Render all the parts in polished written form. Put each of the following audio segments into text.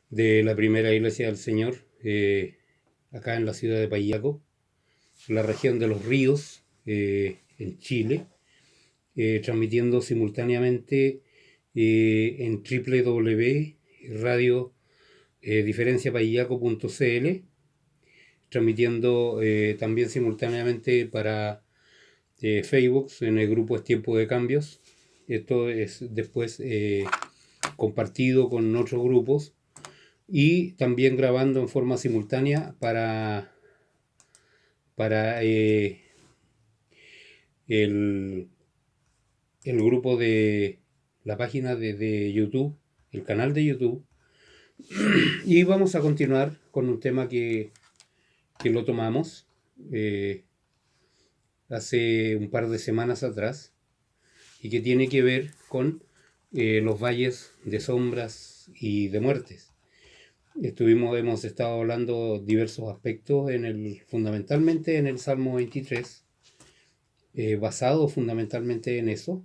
de la primera iglesia del Señor, acá en la ciudad de Payaco, la región de los ríos, en Chile, transmitiendo simultáneamente en www.radiodiferenciapayaco.cl, transmitiendo también simultáneamente para Facebook en el grupo Es Tiempo de Cambios. Esto es después compartido con otros grupos y también grabando en forma simultánea para el, el grupo de la página de YouTube, el canal de YouTube. Y vamos a continuar con un tema que lo tomamos hace un par de semanas atrás y que tiene que ver con los valles de sombras y de muertes. Hemos estado hablando diversos aspectos fundamentalmente en el Salmo 23, basado fundamentalmente en eso,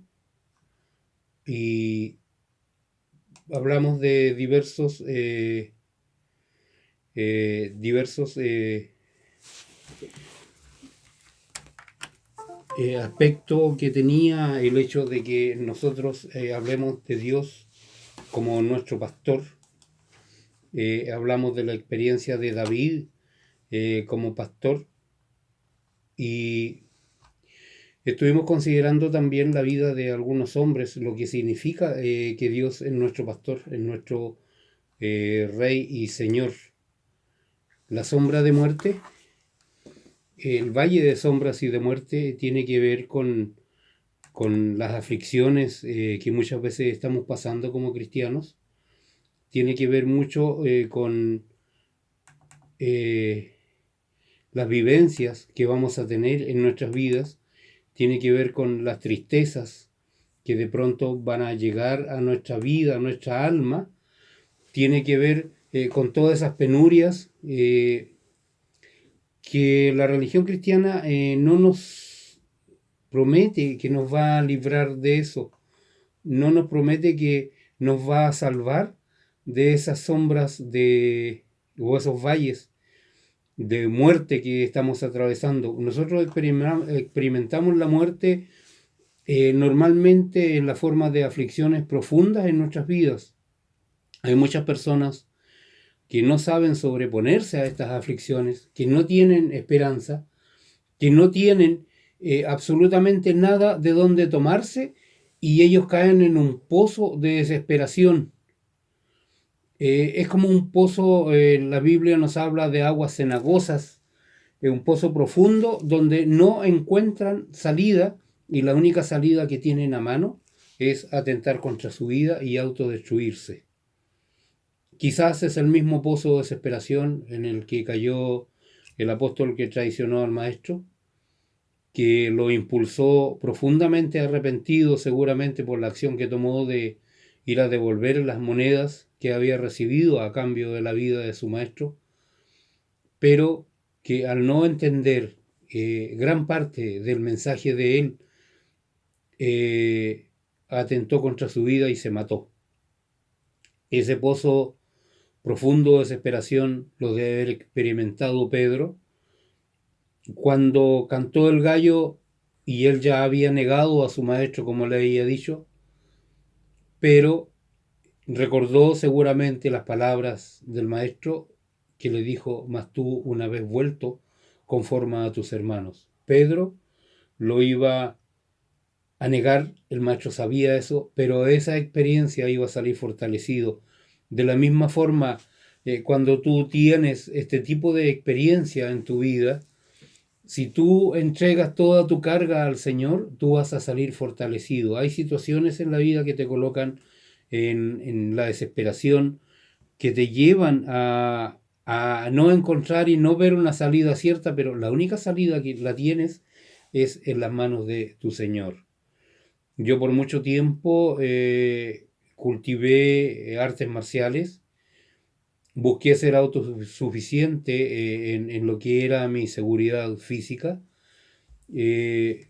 y hablamos de diversos aspectos que tenía el hecho de que nosotros hablemos de Dios como nuestro pastor. Hablamos de la experiencia de David como pastor y estuvimos considerando también la vida de algunos hombres, lo que significa que Dios es nuestro pastor, es nuestro Rey y Señor. La sombra de muerte, el valle de sombras y de muerte tiene que ver con las aflicciones que muchas veces estamos pasando como cristianos. Tiene que ver mucho con las vivencias que vamos a tener en nuestras vidas. Tiene que ver con las tristezas que de pronto van a llegar a nuestra vida, a nuestra alma. Tiene que ver con todas esas penurias que la religión cristiana no nos promete que nos va a librar de eso, no nos promete que nos va a salvar de esas sombras o esos valles de muerte que estamos atravesando. Nosotros experimentamos la muerte normalmente en la forma de aflicciones profundas en nuestras vidas. Hay muchas personas que no saben sobreponerse a estas aflicciones, que no tienen esperanza, que no tienen absolutamente nada de dónde tomarse y ellos caen en un pozo de desesperación. Es como un pozo, la Biblia nos habla de aguas cenagosas, un pozo profundo donde no encuentran salida y la única salida que tienen a mano es atentar contra su vida y autodestruirse. Quizás es el mismo pozo de desesperación en el que cayó el apóstol que traicionó al maestro, que lo impulsó profundamente arrepentido seguramente por la acción que tomó de ir a devolver las monedas que había recibido a cambio de la vida de su maestro, pero que al no entender gran parte del mensaje de él, atentó contra su vida y se mató. Ese pozo profundo de desesperación lo debe haber experimentado Pedro cuando cantó el gallo y él ya había negado a su maestro, como le había dicho, pero recordó seguramente las palabras del maestro que le dijo: mas tú, una vez vuelto, conforma a tus hermanos. Pedro lo iba a negar, el maestro sabía eso, pero esa experiencia iba a salir fortalecido. De la misma forma, cuando tú tienes este tipo de experiencia en tu vida, si tú entregas toda tu carga al Señor, tú vas a salir fortalecido. Hay situaciones en la vida que te colocan en la desesperación, que te llevan a no encontrar y no ver una salida cierta, pero la única salida que la tienes es en las manos de tu Señor. Yo por mucho tiempo cultivé artes marciales, busqué ser autosuficiente en lo que era mi seguridad física, eh,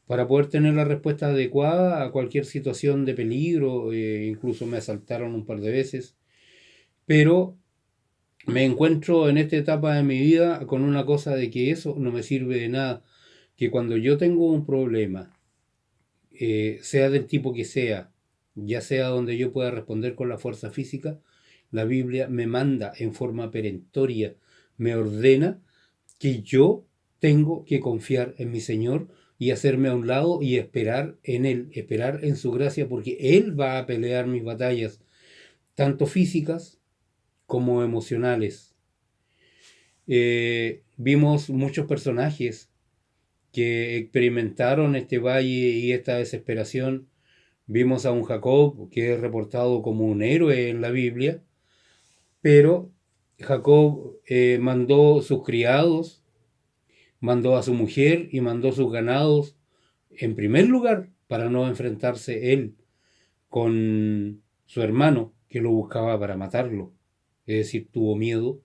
para poder tener la respuesta adecuada a cualquier situación de peligro. Incluso me asaltaron un par de veces, pero me encuentro en esta etapa de mi vida con una cosa de que eso no me sirve de nada, que cuando yo tengo un problema, sea del tipo que sea, ya sea donde yo pueda responder con la fuerza física, la Biblia me manda en forma perentoria, me ordena que yo tengo que confiar en mi Señor y hacerme a un lado y esperar en Él, esperar en su gracia, porque Él va a pelear mis batallas, tanto físicas como emocionales. Vimos muchos personajes que experimentaron este valle y esta desesperación. Vimos a un Jacob que es reportado como un héroe en la Biblia, pero Jacob mandó sus criados, mandó a su mujer y mandó sus ganados en primer lugar para no enfrentarse él con su hermano que lo buscaba para matarlo. Es decir, tuvo miedo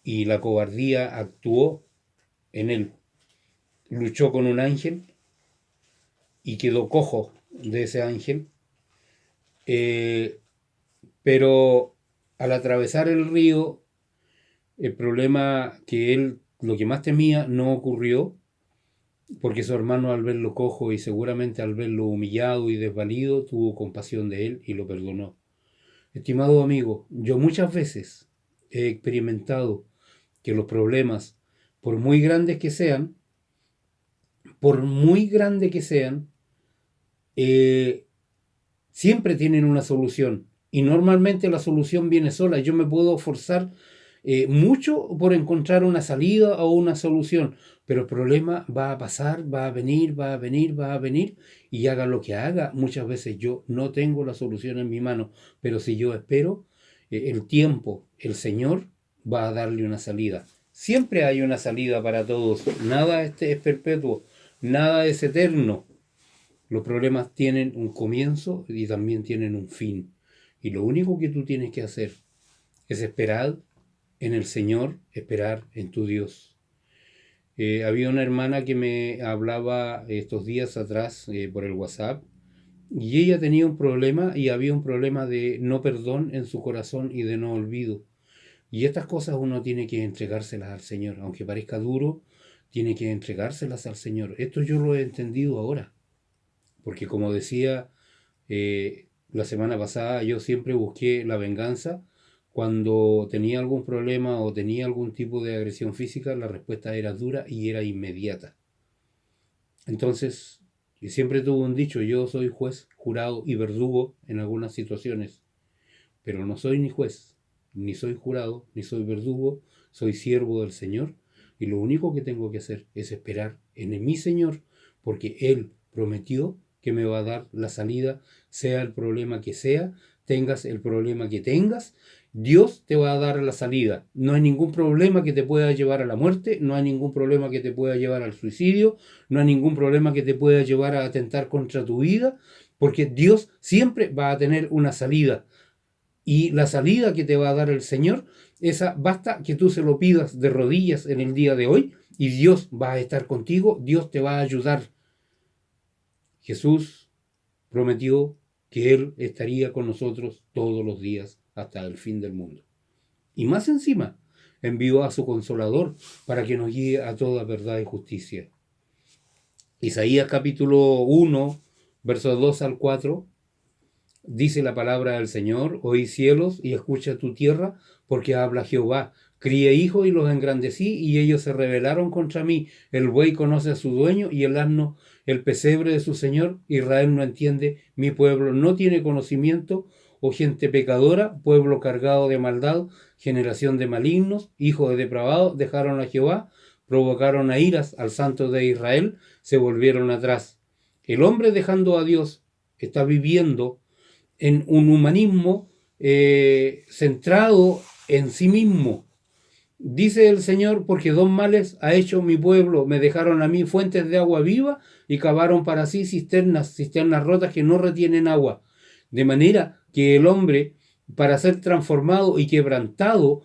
y la cobardía actuó en él. Luchó con un ángel y quedó cojo de ese ángel, eh, pero al atravesar el río, el problema que él, lo que más temía, no ocurrió, porque su hermano al verlo cojo y seguramente al verlo humillado y desvalido, tuvo compasión de él y lo perdonó. Estimado amigo, yo muchas veces he experimentado que los problemas, por muy grandes que sean, por muy grandes que sean, eh, siempre tienen una solución. Y normalmente la solución viene sola. Yo me puedo forzar mucho por encontrar una salida o una solución, pero el problema va a pasar, va a venir, va a venir, va a venir, y haga lo que haga. Muchas veces yo no tengo la solución en mi mano, pero si yo espero, el tiempo, el Señor va a darle una salida. Siempre hay una salida para todos. Nada es perpetuo, nada es eterno. Los problemas tienen un comienzo y también tienen un fin. Y lo único que tú tienes que hacer es esperar en el Señor, esperar en tu Dios. Había una hermana que me hablaba estos días atrás por el WhatsApp, y ella tenía un problema y había un problema de no perdón en su corazón y de no olvido. Y estas cosas uno tiene que entregárselas al Señor. Aunque parezca duro, tiene que entregárselas al Señor. Esto yo lo he entendido ahora. Porque como decía la semana pasada, yo siempre busqué la venganza. Cuando tenía algún problema o tenía algún tipo de agresión física, la respuesta era dura y era inmediata. Entonces, siempre tuve un dicho: yo soy juez, jurado y verdugo en algunas situaciones, pero no soy ni juez, ni soy jurado, ni soy verdugo, soy siervo del Señor, y lo único que tengo que hacer es esperar en mi Señor, porque Él prometió que me va a dar la salida, sea el problema que sea, tengas el problema que tengas, Dios te va a dar la salida. No hay ningún problema que te pueda llevar a la muerte, no hay ningún problema que te pueda llevar al suicidio, no hay ningún problema que te pueda llevar a atentar contra tu vida, porque Dios siempre va a tener una salida. Y la salida que te va a dar el Señor, esa basta que tú se lo pidas de rodillas en el día de hoy, y Dios va a estar contigo, Dios te va a ayudar. Jesús prometió que Él estaría con nosotros todos los días hasta el fin del mundo. Y más encima, envió a su Consolador para que nos guíe a toda verdad y justicia. Isaías capítulo 1, versos 2 al 4, dice la palabra del Señor: oí cielos y escucha tu tierra, porque habla Jehová. Crié hijos y los engrandecí, y ellos se rebelaron contra mí. El buey conoce a su dueño, y el asno el pesebre de su señor. Israel no entiende, mi pueblo no tiene conocimiento. Oh gente pecadora, pueblo cargado de maldad, generación de malignos, hijos de depravados, dejaron a Jehová, provocaron a iras al santo de Israel, se volvieron atrás. El hombre, dejando a Dios, está viviendo en un humanismo centrado en sí mismo. Dice el Señor: porque dos males ha hecho mi pueblo, me dejaron a mí fuentes de agua viva y cavaron para sí cisternas rotas que no retienen agua. De manera que el hombre, para ser transformado y quebrantado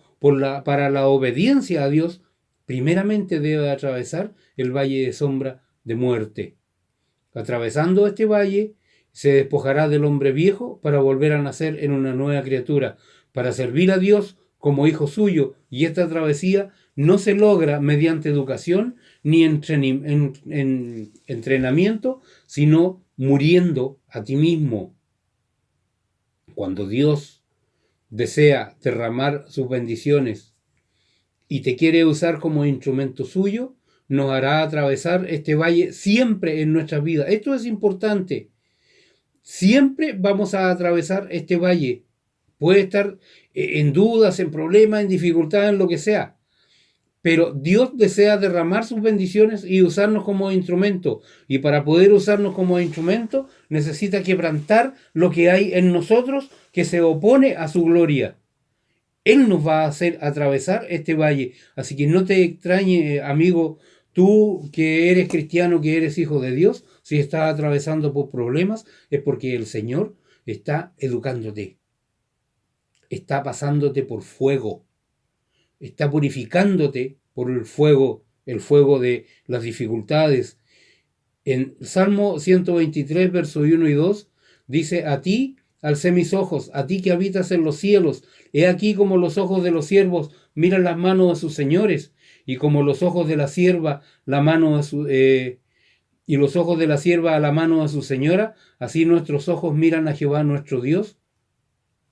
para la obediencia a Dios, primeramente debe atravesar el valle de sombra de muerte. Atravesando este valle, se despojará del hombre viejo para volver a nacer en una nueva criatura. para servir a Dios como hijo suyo, y esta travesía no se logra mediante educación ni entrenamiento, sino muriendo a ti mismo. Cuando Dios desea derramar sus bendiciones y te quiere usar como instrumento suyo, nos hará atravesar este valle siempre en nuestras vidas. Esto es importante. Siempre vamos a atravesar este valle. Puede estar en dudas, en problemas, en dificultades, en lo que sea. Pero Dios desea derramar sus bendiciones y usarnos como instrumento. Y para poder usarnos como instrumento, necesita quebrantar lo que hay en nosotros que se opone a su gloria. Él nos va a hacer atravesar este valle. Así que no te extrañe, amigo, tú que eres cristiano, que eres hijo de Dios, si estás atravesando por problemas, es porque el Señor está educándote. Está pasándote por fuego. Está purificándote por el fuego de las dificultades. En Salmo 123, versos 1 y 2, dice: a ti alcé mis ojos, a ti que habitas en los cielos. He aquí como los ojos de los siervos miran las manos de sus señores, y como los ojos de la sierva la mano de su, y los ojos de la sierva a la mano de su señora, así nuestros ojos miran a Jehová nuestro Dios,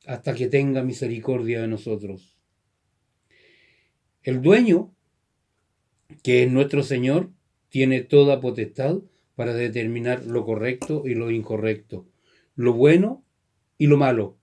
hasta que tenga misericordia de nosotros. El dueño, que es nuestro Señor, tiene toda potestad para determinar lo correcto y lo incorrecto, lo bueno y lo malo.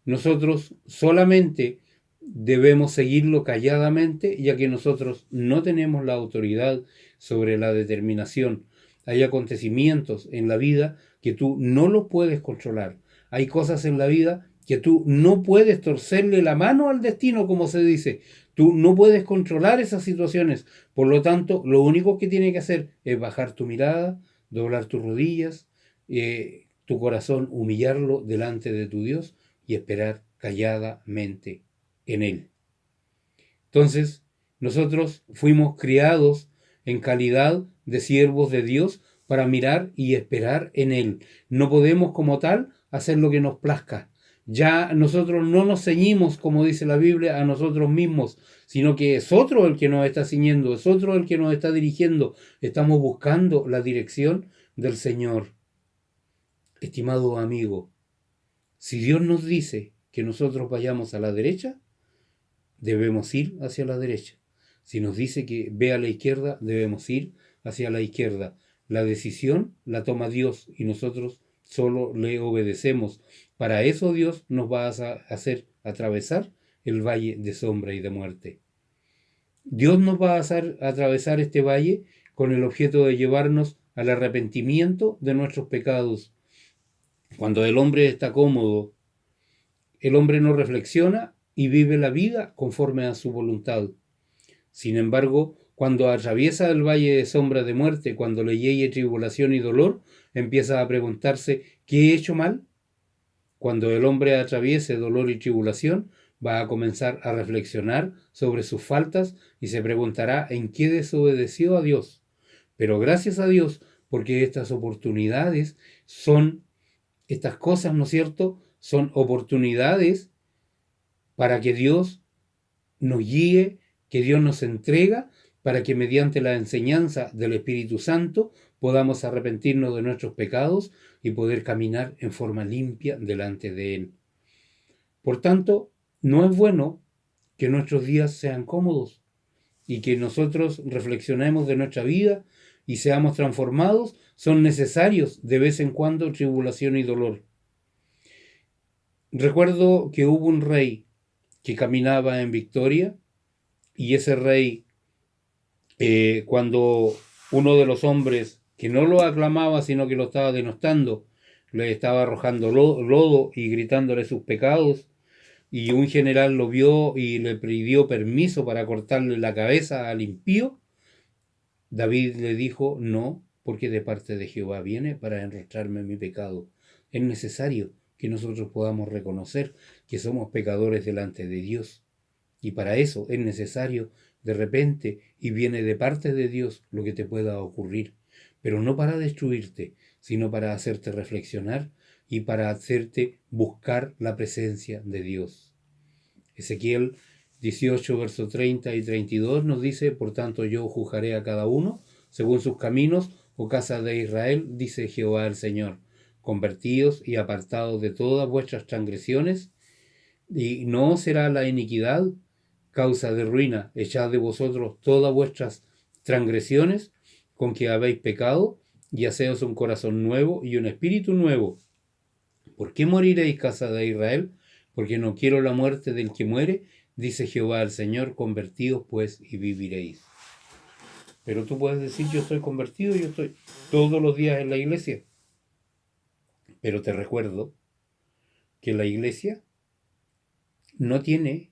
Nosotros solamente debemos seguirlo calladamente, ya que nosotros no tenemos la autoridad sobre la determinación. Hay acontecimientos en la vida que tú no los puedes controlar. Hay cosas en la vida que tú no puedes torcerle la mano al destino, como se dice. Tú no puedes controlar esas situaciones. Por lo tanto, lo único que tienes que hacer es bajar tu mirada, doblar tus rodillas, tu corazón, humillarlo delante de tu Dios y esperar calladamente en Él. Entonces, nosotros fuimos criados en calidad de siervos de Dios para mirar y esperar en Él. No podemos como tal hacer lo que nos plazca. Ya nosotros no nos ceñimos, como dice la Biblia, a nosotros mismos, sino que es otro el que nos está ciñendo, es otro el que nos está dirigiendo. Estamos buscando la dirección del Señor. Estimado amigo, si Dios nos dice que nosotros vayamos a la derecha, debemos ir hacia la derecha. Si nos dice que ve a la izquierda, debemos ir hacia la izquierda. La decisión la toma Dios y nosotros solo le obedecemos. Para eso Dios nos va a hacer atravesar el valle de sombra y de muerte. Dios nos va a hacer atravesar este valle con el objeto de llevarnos al arrepentimiento de nuestros pecados. Cuando el hombre está cómodo, el hombre no reflexiona y vive la vida conforme a su voluntad. Sin embargo, cuando atraviesa el valle de sombra de muerte, cuando le llegue tribulación y dolor, empieza a preguntarse: ¿qué he hecho mal? Cuando el hombre atraviese dolor y tribulación, va a comenzar a reflexionar sobre sus faltas y se preguntará en qué desobedeció a Dios. Pero gracias a Dios, porque estas oportunidades son, estas cosas, ¿no es cierto?, son oportunidades para que Dios nos guíe, que Dios nos entrega, para que mediante la enseñanza del Espíritu Santo podamos arrepentirnos de nuestros pecados y poder caminar en forma limpia delante de Él. Por tanto, no es bueno que nuestros días sean cómodos y que nosotros reflexionemos de nuestra vida y seamos transformados. Son necesarios de vez en cuando tribulación y dolor. Recuerdo que hubo un rey que caminaba en victoria, y ese rey, cuando uno de los hombres que no lo aclamaba sino que lo estaba denostando, le estaba arrojando lodo y gritándole sus pecados, y un general lo vio y le pidió permiso para cortarle la cabeza al impío, David le dijo: no, porque de parte de Jehová viene para enrostrarme mi pecado. Es necesario que nosotros podamos reconocer que somos pecadores delante de Dios. Y para eso es necesario de repente, y viene de parte de Dios, lo que te pueda ocurrir. Pero no para destruirte, sino para hacerte reflexionar y para hacerte buscar la presencia de Dios. Ezequiel 18, versos 30 y 32 nos dice: por tanto yo juzgaré a cada uno según sus caminos, oh casa de Israel, dice Jehová el Señor. Convertíos y apartados de todas vuestras transgresiones, y no será la iniquidad causa de ruina. Echad de vosotros todas vuestras transgresiones con que habéis pecado, y haceos un corazón nuevo y un espíritu nuevo. ¿Por qué moriréis, casa de Israel? Porque no quiero la muerte del que muere, dice Jehová el Señor. Convertíos pues y viviréis. Pero tú puedes decir: yo estoy convertido, yo estoy todos los días en la iglesia. Pero te recuerdo que la iglesia no tiene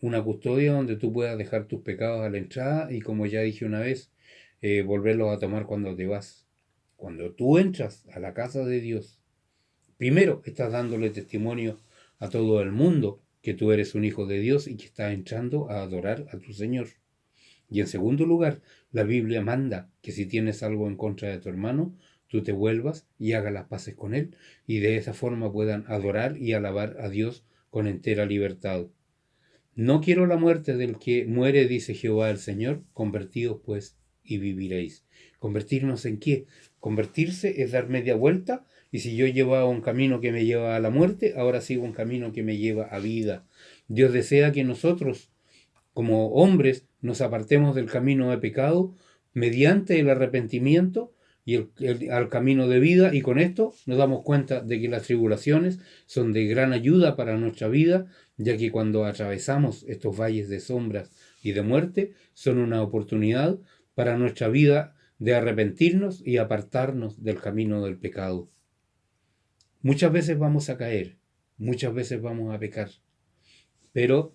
una custodia donde tú puedas dejar tus pecados a la entrada y, como ya dije una vez, volverlos a tomar cuando te vas. Cuando tú entras a la casa de Dios, primero estás dándole testimonio a todo el mundo que tú eres un hijo de Dios y que estás entrando a adorar a tu Señor. Y en segundo lugar, la Biblia manda que si tienes algo en contra de tu hermano, tú te vuelvas y hagas las paces con él, y de esa forma puedan adorar y alabar a Dios con entera libertad. No quiero la muerte del que muere, dice Jehová el Señor. Convertíos pues y viviréis. ¿Convertirnos en qué? Convertirse es dar media vuelta, y si yo llevaba un camino que me lleva a la muerte, ahora sigo un camino que me lleva a vida. Dios desea que nosotros, como hombres, nos apartemos del camino de pecado mediante el arrepentimiento y al camino de vida, y con esto nos damos cuenta de que las tribulaciones son de gran ayuda para nuestra vida, ya que cuando atravesamos estos valles de sombras y de muerte, son una oportunidad para nuestra vida de arrepentirnos y apartarnos del camino del pecado. Muchas veces vamos a caer, muchas veces vamos a pecar, pero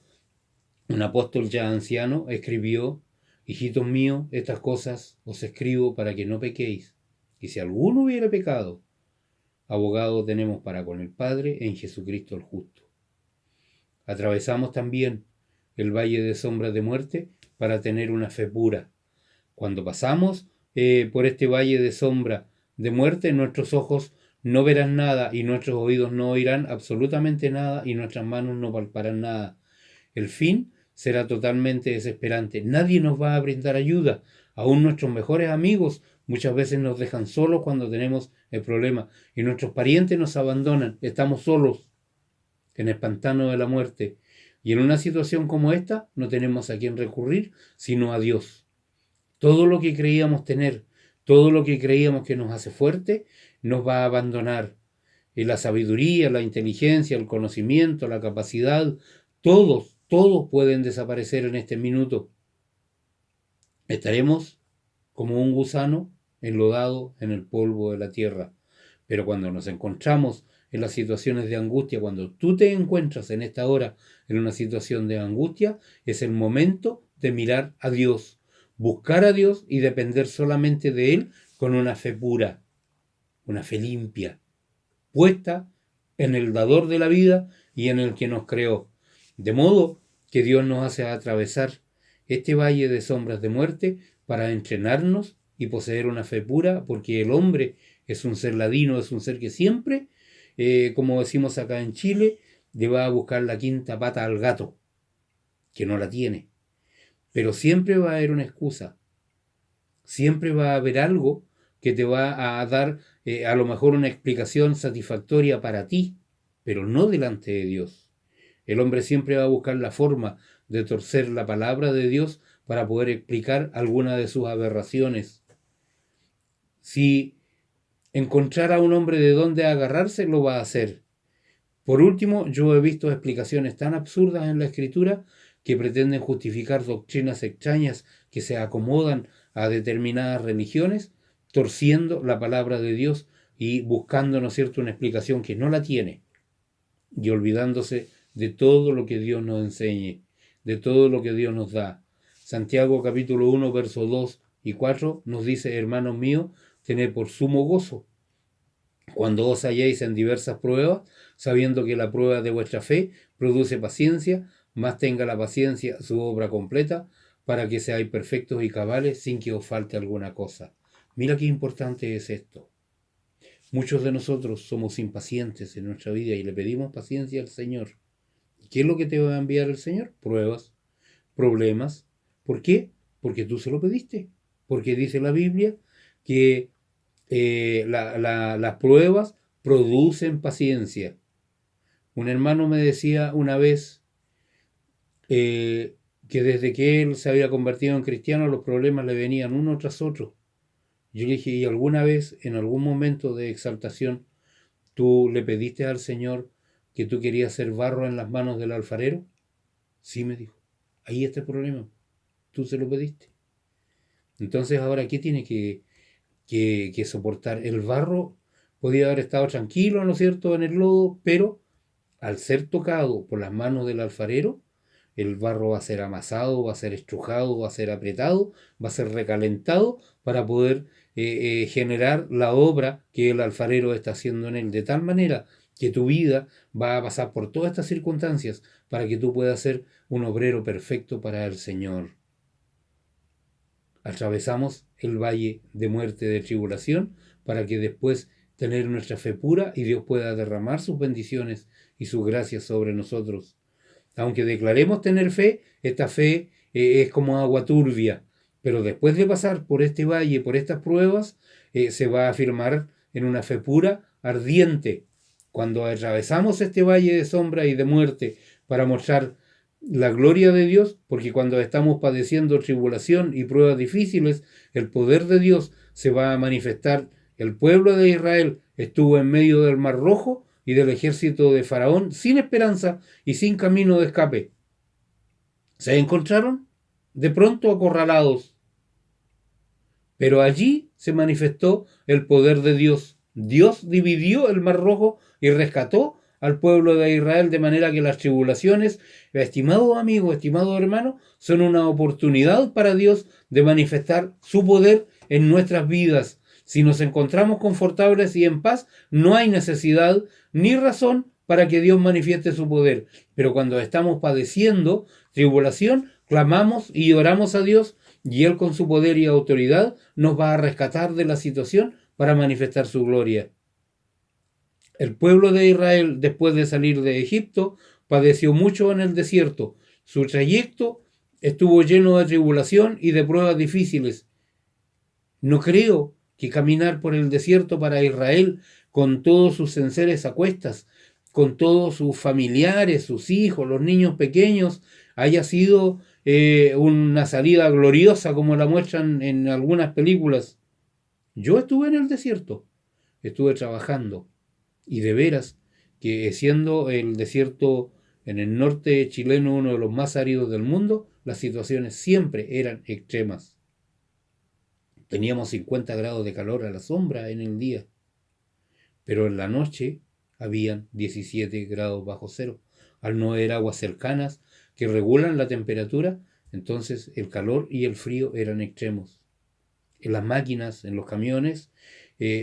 un apóstol ya anciano escribió: hijitos míos, estas cosas os escribo para que no pequéis. Y si alguno hubiera pecado, abogado tenemos para con el Padre en Jesucristo el justo. Atravesamos también el valle de sombras de muerte para tener una fe pura. Cuando pasamos por este valle de sombra de muerte, nuestros ojos no verán nada, y nuestros oídos no oirán absolutamente nada, y nuestras manos no palparán nada. El fin será totalmente desesperante. Nadie nos va a brindar ayuda. Aún nuestros mejores amigos muchas veces nos dejan solos cuando tenemos el problema, y nuestros parientes nos abandonan. Estamos solos en el pantano de la muerte. Y en una situación como esta no tenemos a quién recurrir sino a Dios. Todo lo que creíamos tener, todo lo que creíamos que nos hace fuerte, nos va a abandonar. Y la sabiduría, la inteligencia, el conocimiento, la capacidad, todos pueden desaparecer en este minuto. Estaremos como un gusano enlodado en el polvo de la tierra. Pero cuando nos encontramos en las situaciones de angustia, cuando tú te encuentras en esta hora en una situación de angustia, es el momento de mirar a Dios, buscar a Dios y depender solamente de Él con una fe pura, una fe limpia, puesta en el dador de la vida y en el que nos creó. De modo que Dios nos hace atravesar este valle de sombras de muerte para entrenarnos y poseer una fe pura, porque el hombre es un ser ladino, es un ser que siempre, como decimos acá en Chile, le va a buscar la quinta pata al gato, que no la tiene. Pero siempre va a haber una excusa, siempre va a haber algo que te va a dar a lo mejor una explicación satisfactoria para ti, pero no delante de Dios. El hombre siempre va a buscar la forma de torcer la palabra de Dios para poder explicar alguna de sus aberraciones. Si encontrar a un hombre de dónde agarrarse, lo va a hacer. Por último, yo he visto explicaciones tan absurdas en la Escritura que pretenden justificar doctrinas extrañas que se acomodan a determinadas religiones, torciendo la palabra de Dios y buscando, ¿no es cierto?, una explicación que no la tiene, y olvidándose de todo lo que Dios nos enseñe, de todo lo que Dios nos da. Santiago capítulo 1, versos 2 y 4 nos dice: hermanos míos, tened por sumo gozo cuando os halléis en diversas pruebas, sabiendo que la prueba de vuestra fe produce paciencia, mas tenga la paciencia su obra completa, para que seáis perfectos y cabales sin que os falte alguna cosa. Mira qué importante es esto. Muchos de nosotros somos impacientes en nuestra vida y le pedimos paciencia al Señor. ¿Qué es lo que te va a enviar el Señor? Pruebas, problemas. ¿Por qué? Porque tú se lo pediste. Porque dice la Biblia que las pruebas producen paciencia. Un hermano me decía una vez que desde que él se había convertido en cristiano los problemas le venían uno tras otro. Yo le dije, ¿y alguna vez, en algún momento de exaltación, tú le pediste al Señor que tú querías ser barro en las manos del alfarero? Sí, me dijo. Ahí está el problema. Tú se lo pediste. Entonces ahora, ¿qué tiene que soportar? El barro podía haber estado tranquilo, ¿no es cierto?, en el lodo, pero al ser tocado por las manos del alfarero, el barro va a ser amasado, va a ser estrujado, va a ser apretado, va a ser recalentado para poder generar la obra que el alfarero está haciendo en él. De tal manera que tu vida va a pasar por todas estas circunstancias para que tú puedas ser un obrero perfecto para el Señor. Atravesamos el valle de muerte, de tribulación, para que después tener nuestra fe pura y Dios pueda derramar sus bendiciones y sus gracias sobre nosotros. Aunque declaremos tener fe, esta fe es como agua turbia, pero después de pasar por este valle, por estas pruebas, se va a afirmar en una fe pura, ardiente. Cuando atravesamos este valle de sombra y de muerte para mostrar la gloria de Dios, porque cuando estamos padeciendo tribulación y pruebas difíciles, el poder de Dios se va a manifestar. El pueblo de Israel estuvo en medio del Mar Rojo y del ejército de Faraón sin esperanza y sin camino de escape. Se encontraron de pronto acorralados, pero allí se manifestó el poder de Dios. Dios dividió el Mar Rojo y rescató al pueblo de Israel, de manera que las tribulaciones, estimado amigo, estimado hermano, son una oportunidad para Dios de manifestar su poder en nuestras vidas. Si nos encontramos confortables y en paz, no hay necesidad ni razón para que Dios manifieste su poder. Pero cuando estamos padeciendo tribulación, clamamos y oramos a Dios, y Él con su poder y autoridad nos va a rescatar de la situación para manifestar su gloria. El pueblo de Israel, después de salir de Egipto, padeció mucho en el desierto. Su trayecto estuvo lleno de tribulación y de pruebas difíciles. No creo que caminar por el desierto para Israel, con todos sus enseres a cuestas, con todos sus familiares, sus hijos, los niños pequeños, haya sido una salida gloriosa como la muestran en algunas películas. Yo estuve en el desierto, estuve trabajando, y de veras que siendo el desierto en el norte chileno uno de los más áridos del mundo, las situaciones siempre eran extremas. Teníamos 50 grados de calor a la sombra en el día, pero en la noche habían 17 grados bajo cero. Al no haber aguas cercanas que regulan la temperatura, entonces el calor y el frío eran extremos. En las máquinas, en los camiones,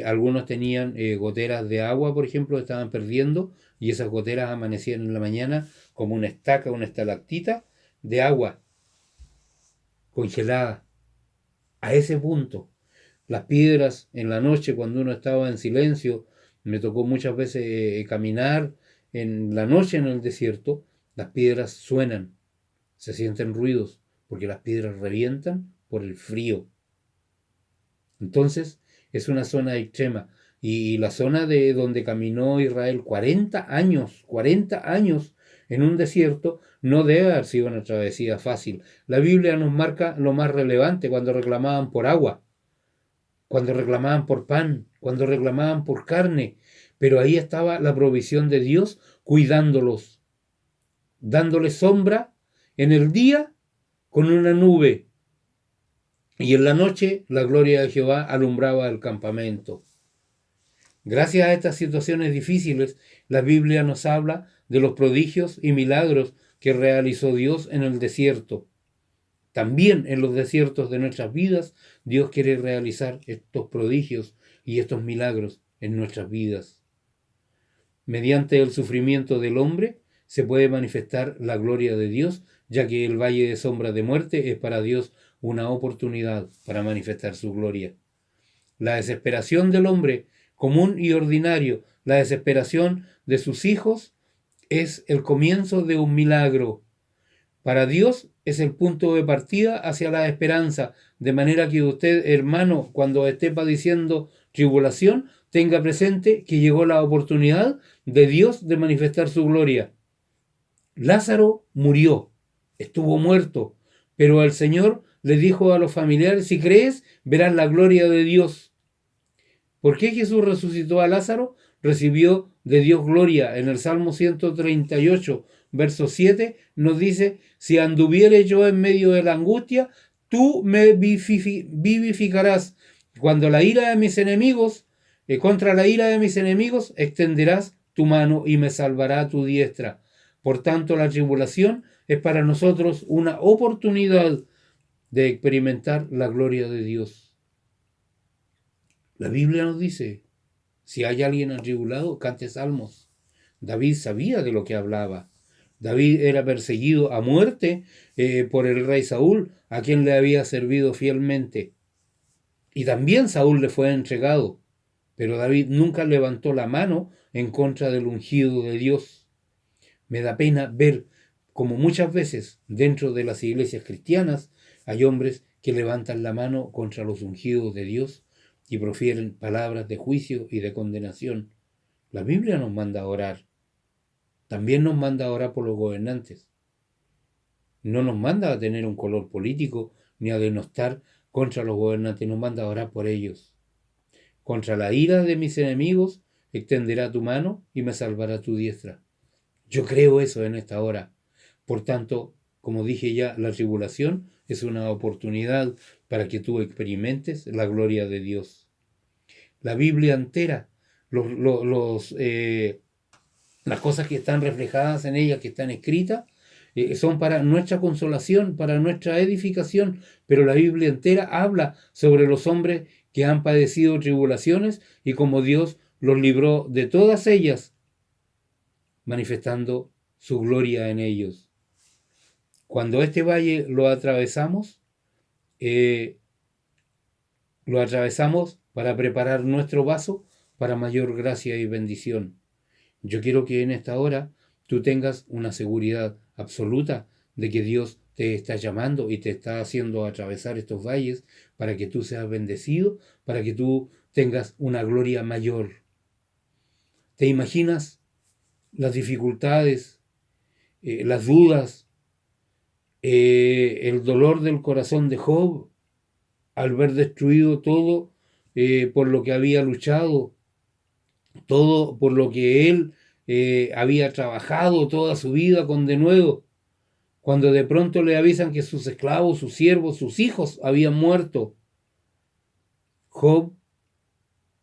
algunos tenían goteras de agua, por ejemplo, estaban perdiendo, y esas goteras amanecían en la mañana como una estaca, una estalactita de agua congelada. A ese punto, las piedras en la noche, cuando uno estaba en silencio, me tocó muchas veces caminar en la noche en el desierto, las piedras suenan, se sienten ruidos, porque las piedras revientan por el frío. Entonces, es una zona extrema. Y la zona de donde caminó Israel 40 años en un desierto, no debe haber sido una travesía fácil. La Biblia nos marca lo más relevante cuando reclamaban por agua, cuando reclamaban por pan, cuando reclamaban por carne. Pero ahí estaba la provisión de Dios cuidándolos, dándoles sombra en el día con una nube. Y en la noche la gloria de Jehová alumbraba el campamento. Gracias a estas situaciones difíciles, la Biblia nos habla de los prodigios y milagros que realizó Dios en el desierto. También en los desiertos de nuestras vidas, Dios quiere realizar estos prodigios y estos milagros en nuestras vidas. Mediante el sufrimiento del hombre se puede manifestar la gloria de Dios, ya que el valle de sombra de muerte es para Dios una oportunidad para manifestar su gloria. La desesperación del hombre común y ordinario, la desesperación de sus hijos, es el comienzo de un milagro. Para Dios es el punto de partida hacia la esperanza, de manera que usted, hermano, cuando esté padeciendo tribulación, tenga presente que llegó la oportunidad de Dios de manifestar su gloria. Lázaro murió, estuvo muerto, pero el Señor le dijo a los familiares: si crees, verás la gloria de Dios. ¿Por qué Jesús resucitó a Lázaro? Recibió de Dios gloria. En el Salmo 138, verso 7, nos dice: si anduviere yo en medio de la angustia, tú me vivificarás. Cuando la ira de mis enemigos, contra la ira de mis enemigos, extenderás tu mano y me salvará tu diestra. Por tanto, la tribulación es para nosotros una oportunidad de experimentar la gloria de Dios. La Biblia nos dice: si hay alguien atribulado, cante salmos. David sabía de lo que hablaba. David era perseguido a muerte por el rey Saúl, a quien le había servido fielmente. Y también Saúl le fue entregado. Pero David nunca levantó la mano en contra del ungido de Dios. Me da pena ver como muchas veces dentro de las iglesias cristianas hay hombres que levantan la mano contra los ungidos de Dios y profieren palabras de juicio y de condenación. La Biblia nos manda a orar. También nos manda a orar por los gobernantes. No nos manda a tener un color político ni a denostar contra los gobernantes. Nos manda a orar por ellos. Contra la ira de mis enemigos extenderá tu mano y me salvará tu diestra. Yo creo eso en esta hora. Por tanto, como dije ya, la tribulación es una oportunidad para que tú experimentes la gloria de Dios. La Biblia entera, las cosas que están reflejadas en ella, que están escritas, son para nuestra consolación, para nuestra edificación, pero la Biblia entera habla sobre los hombres que han padecido tribulaciones y cómo Dios los libró de todas ellas, manifestando su gloria en ellos. Cuando este valle lo atravesamos para preparar nuestro vaso para mayor gracia y bendición. Yo quiero que en esta hora tú tengas una seguridad absoluta de que Dios te está llamando y te está haciendo atravesar estos valles para que tú seas bendecido, para que tú tengas una gloria mayor. ¿Te imaginas las dificultades, las dudas, el dolor del corazón de Job al ver destruido todo por lo que había luchado, todo por lo que él había trabajado toda su vida con denuedo, cuando de pronto le avisan que sus esclavos, sus siervos, sus hijos habían muerto? Job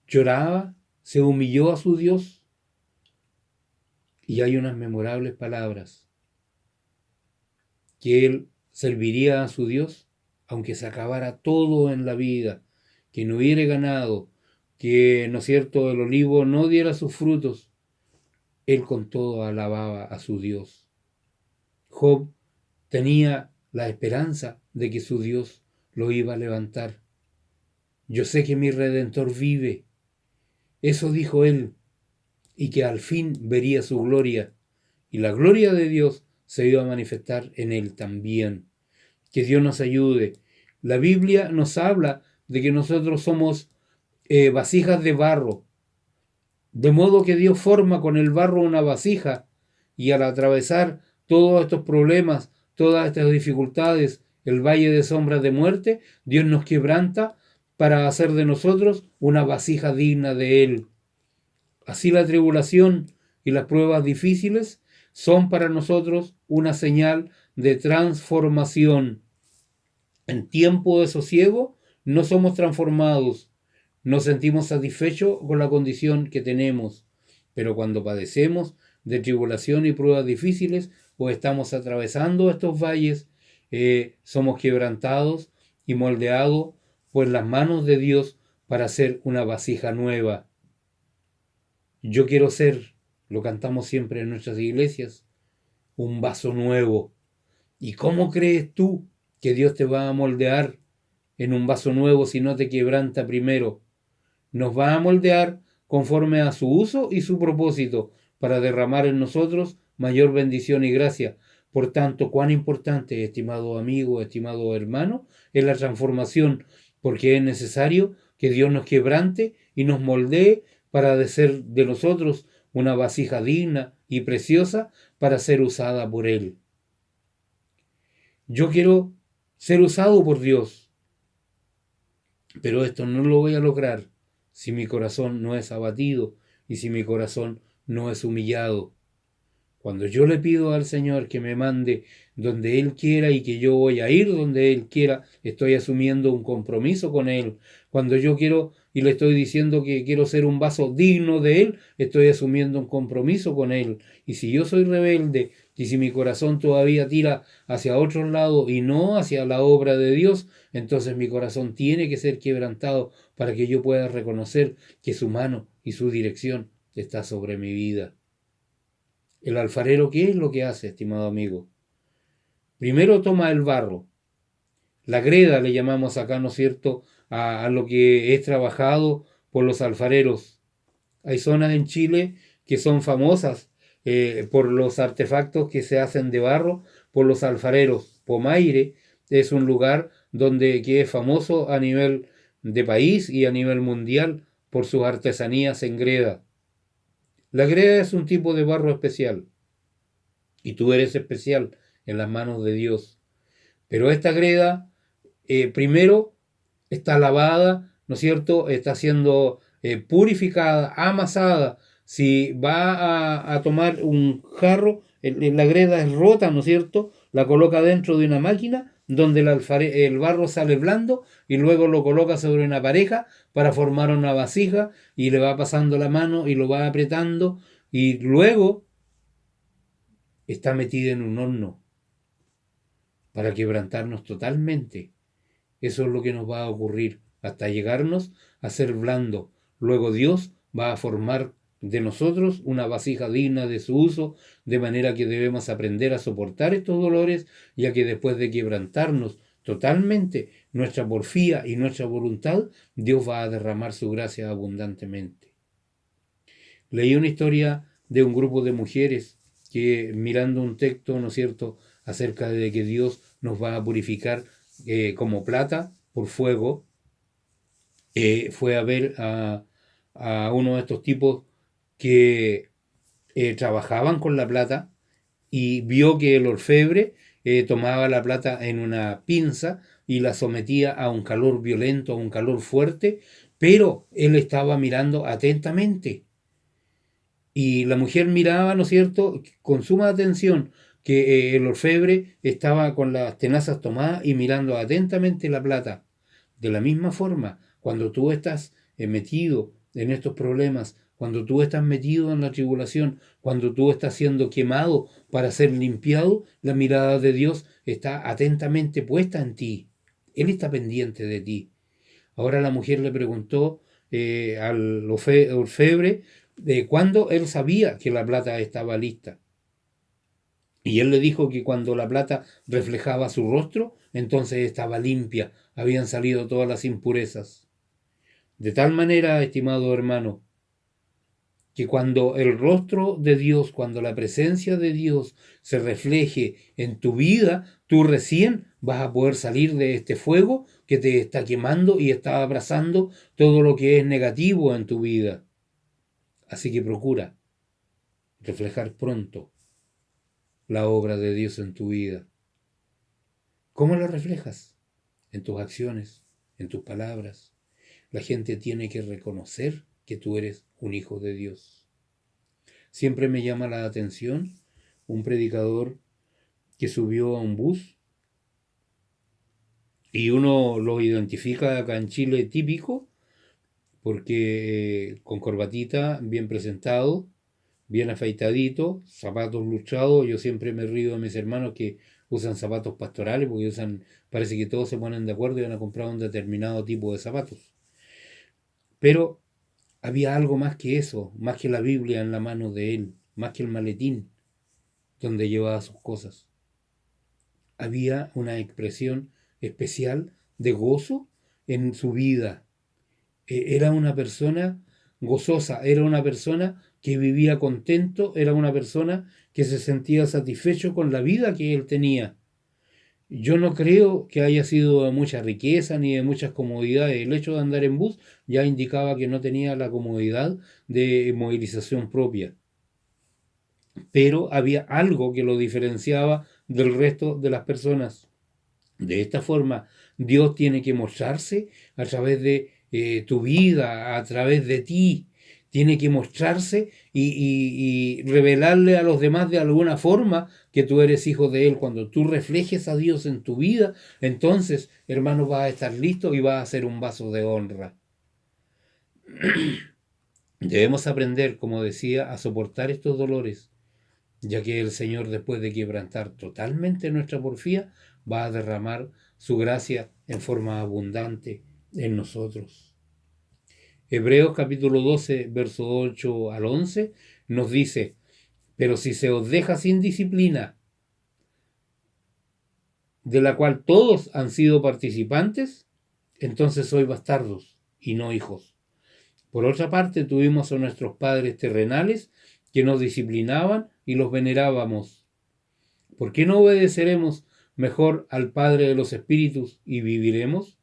lloraba, se humilló a su Dios, y hay unas memorables palabras: que él serviría a su Dios aunque se acabara todo en la vida, que no hubiera ganado, que, ¿no es cierto?, el olivo no diera sus frutos. Él con todo alababa a su Dios. Job tenía la esperanza de que su Dios lo iba a levantar. Yo sé que mi Redentor vive. Eso dijo él, y que al fin vería su gloria, y la gloria de Dios se iba a manifestar en él también. Que Dios nos ayude. La Biblia nos habla de que nosotros somos vasijas de barro, de modo que Dios forma con el barro una vasija, y al atravesar todos estos problemas, todas estas dificultades, el valle de sombras de muerte, Dios nos quebranta para hacer de nosotros una vasija digna de Él. Así la tribulación y las pruebas difíciles son para nosotros una señal de transformación. En tiempo de sosiego no somos transformados, nos sentimos satisfechos con la condición que tenemos, pero cuando padecemos de tribulación y pruebas difíciles o estamos atravesando estos valles, somos quebrantados y moldeados por las manos de Dios para ser una vasija nueva. Yo quiero ser, lo cantamos siempre en nuestras iglesias, un vaso nuevo. ¿Y cómo crees tú que Dios te va a moldear en un vaso nuevo si no te quebranta primero? Nos va a moldear conforme a su uso y su propósito, para derramar en nosotros mayor bendición y gracia. Por tanto, cuán importante, estimado amigo, estimado hermano, es la transformación, porque es necesario que Dios nos quebrante y nos moldee para hacer de nosotros una vasija digna y preciosa para ser usada por Él. Yo quiero ser usado por Dios, pero esto no lo voy a lograr si mi corazón no es abatido y si mi corazón no es humillado. Cuando yo le pido al Señor que me mande donde Él quiera y que yo voy a ir donde Él quiera, estoy asumiendo un compromiso con Él. Cuando yo quiero y le estoy diciendo que quiero ser un vaso digno de Él, estoy asumiendo un compromiso con Él. Y si yo soy rebelde y si mi corazón todavía tira hacia otro lado y no hacia la obra de Dios, entonces mi corazón tiene que ser quebrantado para que yo pueda reconocer que su mano y su dirección está sobre mi vida. El alfarero, ¿qué es lo que hace, estimado amigo? Primero toma el barro, la greda le llamamos acá, ¿no es cierto?, a lo que es trabajado por los alfareros. Hay zonas en Chile que son famosas por los artefactos que se hacen de barro por los alfareros. Pomaire es un lugar que es famoso a nivel de país y a nivel mundial por sus artesanías en greda. La greda es un tipo de barro especial y tú eres especial en las manos de Dios. Pero esta greda primero está lavada, ¿no es cierto? Está siendo purificada, amasada. Si va a tomar un jarro, la greda es rota, ¿no es cierto? La coloca dentro de una máquina donde el barro sale blando y luego lo coloca sobre una pareja para formar una vasija y le va pasando la mano y lo va apretando y luego está metida en un horno para quebrantarnos totalmente. Eso es lo que nos va a ocurrir hasta llegarnos a ser blando. Luego Dios va a formar de nosotros una vasija digna de su uso, de manera que debemos aprender a soportar estos dolores, ya que después de quebrantarnos totalmente nuestra porfía y nuestra voluntad, Dios va a derramar su gracia abundantemente. Leí una historia de un grupo de mujeres que mirando un texto, ¿no es cierto?, acerca de que Dios nos va a purificar como plata por fuego, fue a ver a uno de estos tipos que trabajaban con la plata y vio que el orfebre tomaba la plata en una pinza y la sometía a un calor violento, a un calor fuerte, pero él estaba mirando atentamente. Y la mujer miraba, ¿no es cierto?, con suma atención, que el orfebre estaba con las tenazas tomadas y mirando atentamente la plata. De la misma forma, cuando tú estás metido en estos problemas, cuando tú estás metido en la tribulación, cuando tú estás siendo quemado para ser limpiado, la mirada de Dios está atentamente puesta en ti. Él está pendiente de ti. Ahora la mujer le preguntó al orfebre de cuándo él sabía que la plata estaba lista. Y él le dijo que cuando la plata reflejaba su rostro, entonces estaba limpia, habían salido todas las impurezas. De tal manera, estimado hermano, que cuando el rostro de Dios, cuando la presencia de Dios se refleje en tu vida, tú recién vas a poder salir de este fuego que te está quemando y está abrazando todo lo que es negativo en tu vida. Así que procura reflejar pronto la obra de Dios en tu vida. ¿Cómo la reflejas? En tus acciones, en tus palabras. La gente tiene que reconocer que tú eres un hijo de Dios. Siempre me llama la atención un predicador que subió a un bus y uno lo identifica acá en Chile típico porque con corbatita, bien presentado, bien afeitadito, zapatos lustrados. Yo siempre me río de mis hermanos que usan zapatos pastorales porque parece que todos se ponen de acuerdo y van a comprar un determinado tipo de zapatos. Pero había algo más que eso, más que la Biblia en la mano de él, más que el maletín donde llevaba sus cosas. Había una expresión especial de gozo en su vida. Era una persona gozosa, era una persona que vivía contento, era una persona que se sentía satisfecho con la vida que él tenía. Yo no creo que haya sido de mucha riqueza ni de muchas comodidades. El hecho de andar en bus ya indicaba que no tenía la comodidad de movilización propia. Pero había algo que lo diferenciaba del resto de las personas. De esta forma, Dios tiene que mostrarse a través de tu vida, a través de ti. Tiene que mostrarse y revelarle a los demás de alguna forma que tú eres hijo de Él. Cuando tú reflejes a Dios en tu vida, entonces, hermano, vas a estar listo y vas a ser un vaso de honra. Debemos aprender, como decía, a soportar estos dolores, ya que el Señor, después de quebrantar totalmente nuestra porfía, va a derramar su gracia en forma abundante en nosotros. Hebreos capítulo 12, verso 8 al 11, nos dice: pero si se os deja sin disciplina, de la cual todos han sido participantes, entonces sois bastardos y no hijos. Por otra parte, tuvimos a nuestros padres terrenales que nos disciplinaban y los venerábamos. ¿Por qué no obedeceremos mejor al Padre de los Espíritus y viviremos?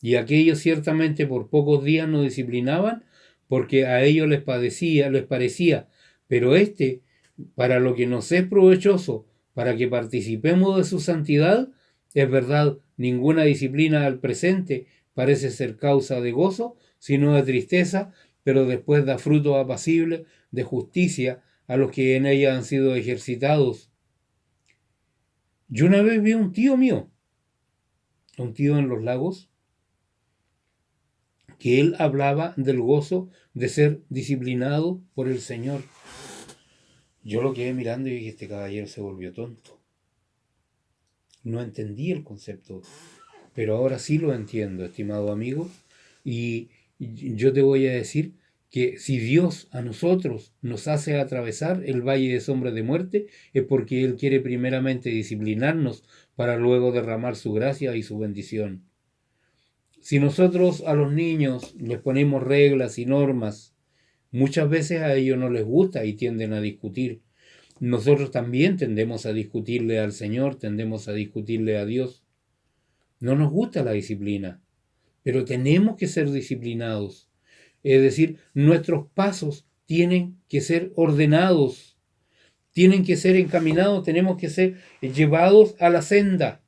Y aquellos ciertamente por pocos días nos disciplinaban, porque a ellos les parecía, pero para lo que nos es provechoso, para que participemos de su santidad, es verdad, ninguna disciplina al presente parece ser causa de gozo, sino de tristeza, pero después da fruto apacible de justicia a los que en ella han sido ejercitados. Yo una vez vi a un tío mío, un tío en los lagos, que él hablaba del gozo de ser disciplinado por el Señor. Yo lo quedé mirando y dije, este caballero se volvió tonto. No entendí el concepto, pero ahora sí lo entiendo, estimado amigo. Y yo te voy a decir que si Dios a nosotros nos hace atravesar el valle de sombra de muerte, es porque Él quiere primeramente disciplinarnos para luego derramar su gracia y su bendición. Si nosotros a los niños les ponemos reglas y normas, muchas veces a ellos no les gusta y tienden a discutir. Nosotros también tendemos a discutirle al Señor, tendemos a discutirle a Dios. No nos gusta la disciplina, pero tenemos que ser disciplinados. Es decir, nuestros pasos tienen que ser ordenados, tienen que ser encaminados, tenemos que ser llevados a la senda.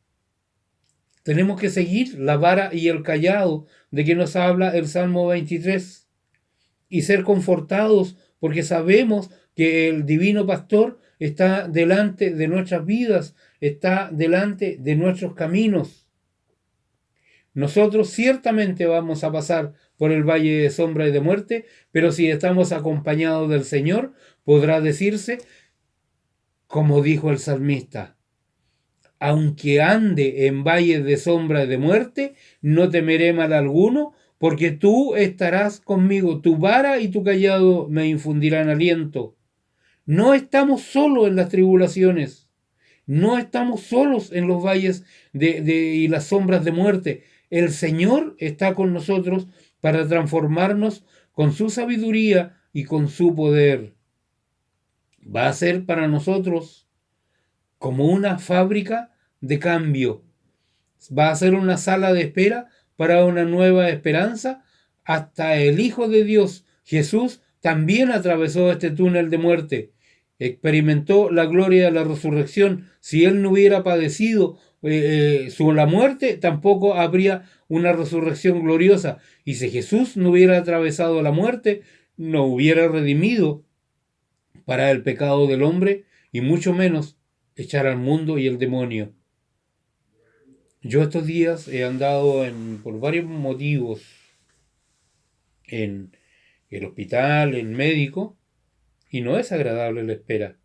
Tenemos que seguir la vara y el cayado de que nos habla el Salmo 23 y ser confortados porque sabemos que el divino pastor está delante de nuestras vidas, está delante de nuestros caminos. Nosotros ciertamente vamos a pasar por el valle de sombra y de muerte, pero si estamos acompañados del Señor, podrá decirse, como dijo el salmista: aunque ande en valles de sombra y de muerte, no temeré mal alguno, porque tú estarás conmigo, tu vara y tu cayado me infundirán aliento. No estamos solos en las tribulaciones, no estamos solos en los valles y las sombras de muerte. El Señor está con nosotros para transformarnos con su sabiduría y con su poder. Va a ser para nosotros como una fábrica de cambio. Va a ser una sala de espera para una nueva esperanza. Hasta el Hijo de Dios, Jesús, también atravesó este túnel de muerte. Experimentó la gloria de la resurrección. Si él no hubiera padecido la muerte, tampoco habría una resurrección gloriosa. Y si Jesús no hubiera atravesado la muerte, no hubiera redimido para el pecado del hombre y mucho menos echar al mundo y el demonio. Yo estos días he andado por varios motivos en el hospital, en médico, y no es agradable la espera.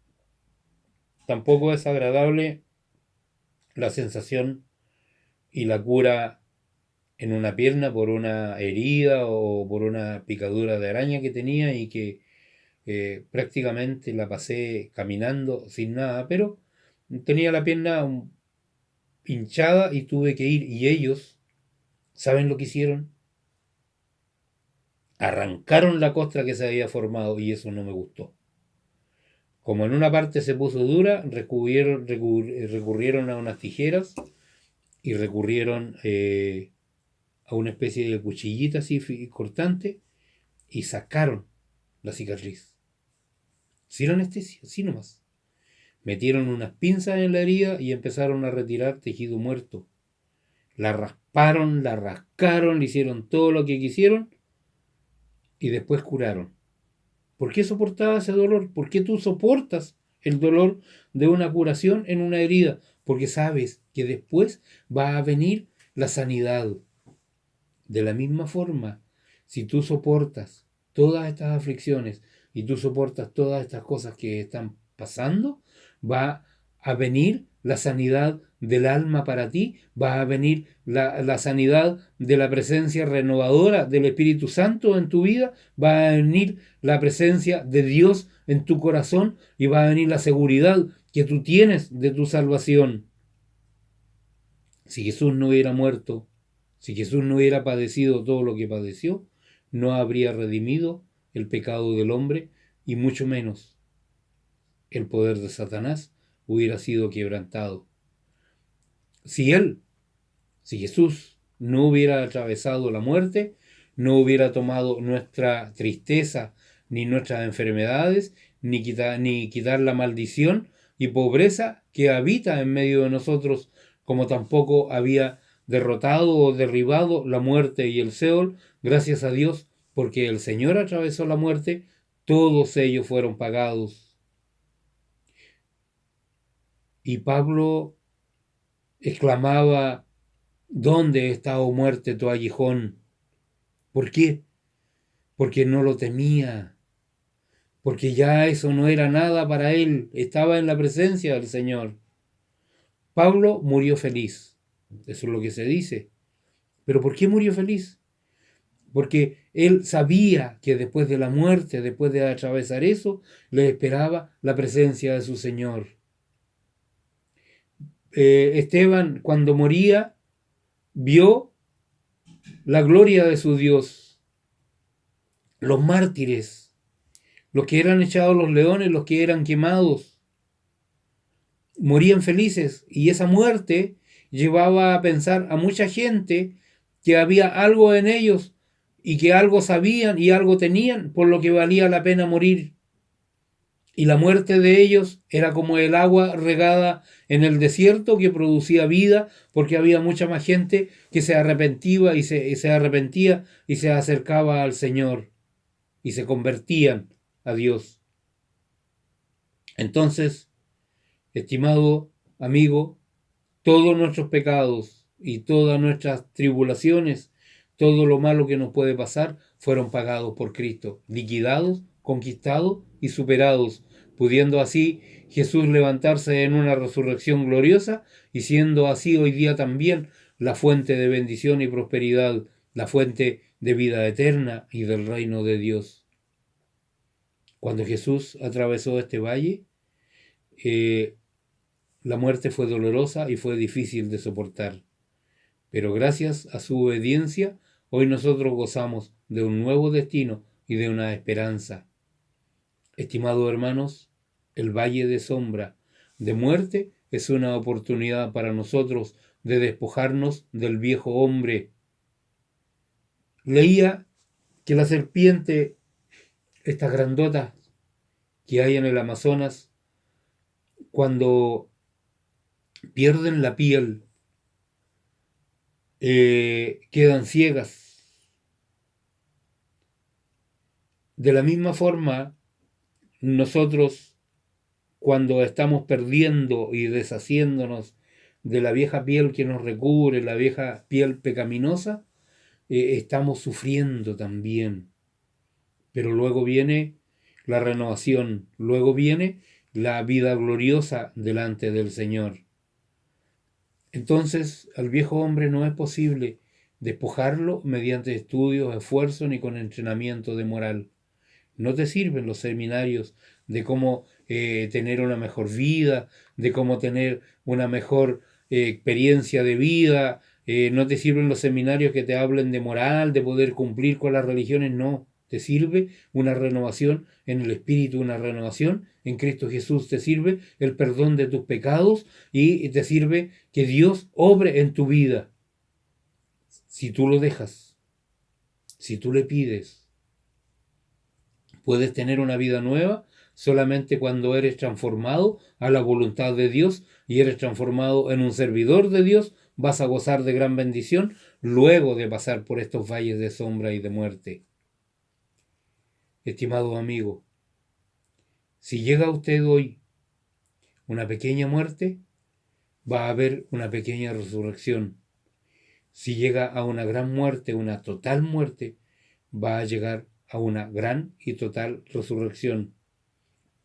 Tampoco es agradable la sensación y la cura en una pierna por una herida o por una picadura de araña que tenía y que prácticamente la pasé caminando sin nada, pero tenía la pierna hinchada y tuve que ir. Y ellos, ¿saben lo que hicieron? arrancaron la costra que se había formado y eso no me gustó. Como en una parte se puso dura, recurrieron a unas tijeras y recurrieron a una especie de cuchillita así cortante y sacaron la cicatriz. Sin anestesia, así nomás. Metieron unas pinzas en la herida y empezaron a retirar tejido muerto. La rasparon, la rascaron, le hicieron todo lo que quisieron y después curaron. ¿Por qué soportaba ese dolor? ¿Por qué tú soportas el dolor de una curación en una herida? Porque sabes que después va a venir la sanidad. De la misma forma, si tú soportas todas estas aflicciones y tú soportas todas estas cosas que están pasando, va a venir la sanidad del alma para ti, va a venir la sanidad de la presencia renovadora del Espíritu Santo en tu vida, va a venir la presencia de Dios en tu corazón y va a venir la seguridad que tú tienes de tu salvación. Si Jesús no hubiera muerto, si Jesús no hubiera padecido todo lo que padeció, no habría redimido el pecado del hombre y mucho menos el poder de Satanás hubiera sido quebrantado. Si Jesús no hubiera atravesado la muerte, no hubiera tomado nuestra tristeza ni nuestras enfermedades, ni quitar la maldición y pobreza que habita en medio de nosotros, como tampoco había derrotado o derribado la muerte y el Seol, gracias a Dios, porque el Señor atravesó la muerte, todos ellos fueron pagados. Y Pablo exclamaba: ¿dónde está, oh muerte, tu aguijón? ¿Por qué? Porque no lo temía, porque ya eso no era nada para él, estaba en la presencia del Señor. Pablo murió feliz, eso es lo que se dice. ¿Pero por qué murió feliz? Porque él sabía que después de la muerte, después de atravesar eso, le esperaba la presencia de su Señor. Esteban, cuando moría, vio la gloria de su Dios. Los mártires, los que eran echados los leones, los que eran quemados, morían felices, y esa muerte llevaba a pensar a mucha gente que había algo en ellos y que algo sabían y algo tenían, por lo que valía la pena morir. Y la muerte de ellos era como el agua regada en el desierto que producía vida, porque había mucha más gente que se arrepentía y se arrepentía y se acercaba al Señor y se convertían a Dios. Entonces, estimado amigo, todos nuestros pecados y todas nuestras tribulaciones, todo lo malo que nos puede pasar, fueron pagados por Cristo, liquidados, conquistados y superados, pudiendo así Jesús levantarse en una resurrección gloriosa y siendo así hoy día también la fuente de bendición y prosperidad, la fuente de vida eterna y del reino de Dios. Cuando Jesús atravesó este valle, la muerte fue dolorosa y fue difícil de soportar. Pero gracias a su obediencia, hoy nosotros gozamos de un nuevo destino y de una esperanza. Estimados hermanos, el valle de sombra de muerte es una oportunidad para nosotros de despojarnos del viejo hombre. Leía que la serpiente, estas grandotas que hay en el Amazonas, cuando pierden la piel, quedan ciegas. De la misma forma, nosotros, cuando estamos perdiendo y deshaciéndonos de la vieja piel que nos recubre, la vieja piel pecaminosa, estamos sufriendo también. Pero luego viene la renovación, luego viene la vida gloriosa delante del Señor. Entonces, al viejo hombre no es posible despojarlo mediante estudios, esfuerzo ni con entrenamiento de moral. No te sirven los seminarios de cómo tener una mejor vida, de cómo tener una mejor experiencia de vida. No te sirven los seminarios que te hablen de moral, de poder cumplir con las religiones. No. te sirve una renovación en el Espíritu, una renovación en Cristo Jesús, te sirve el perdón de tus pecados y te sirve que Dios obre en tu vida. Si tú lo dejas, si tú le pides, puedes tener una vida nueva solamente cuando eres transformado a la voluntad de Dios y eres transformado en un servidor de Dios, vas a gozar de gran bendición luego de pasar por estos valles de sombra y de muerte. Estimado amigo, si llega a usted hoy una pequeña muerte, va a haber una pequeña resurrección. Si llega a una gran muerte, una total muerte, va a llegar a una gran y total resurrección.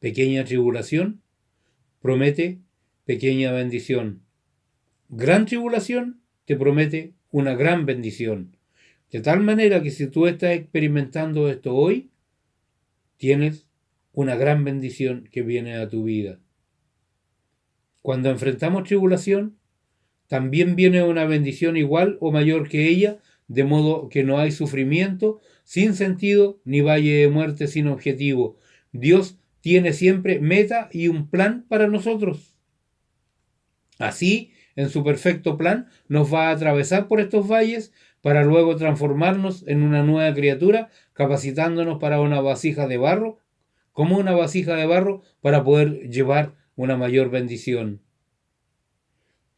Pequeña tribulación promete pequeña bendición. Gran tribulación te promete una gran bendición. De tal manera que si tú estás experimentando esto hoy, tienes una gran bendición que viene a tu vida. Cuando enfrentamos tribulación, también viene una bendición igual o mayor que ella, de modo que no hay sufrimiento sin sentido ni valle de muerte sin objetivo. Dios tiene siempre meta y un plan para nosotros. Así, en su perfecto plan, nos va a atravesar por estos valles para luego transformarnos en una nueva criatura, capacitándonos para una vasija de barro, como una vasija de barro para poder llevar una mayor bendición.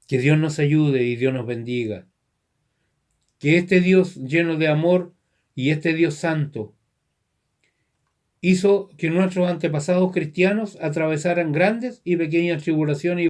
Que Dios nos ayude y Dios nos bendiga. Que este Dios lleno de amor y este Dios santo hizo que nuestros antepasados cristianos atravesaran grandes y pequeñas tribulaciones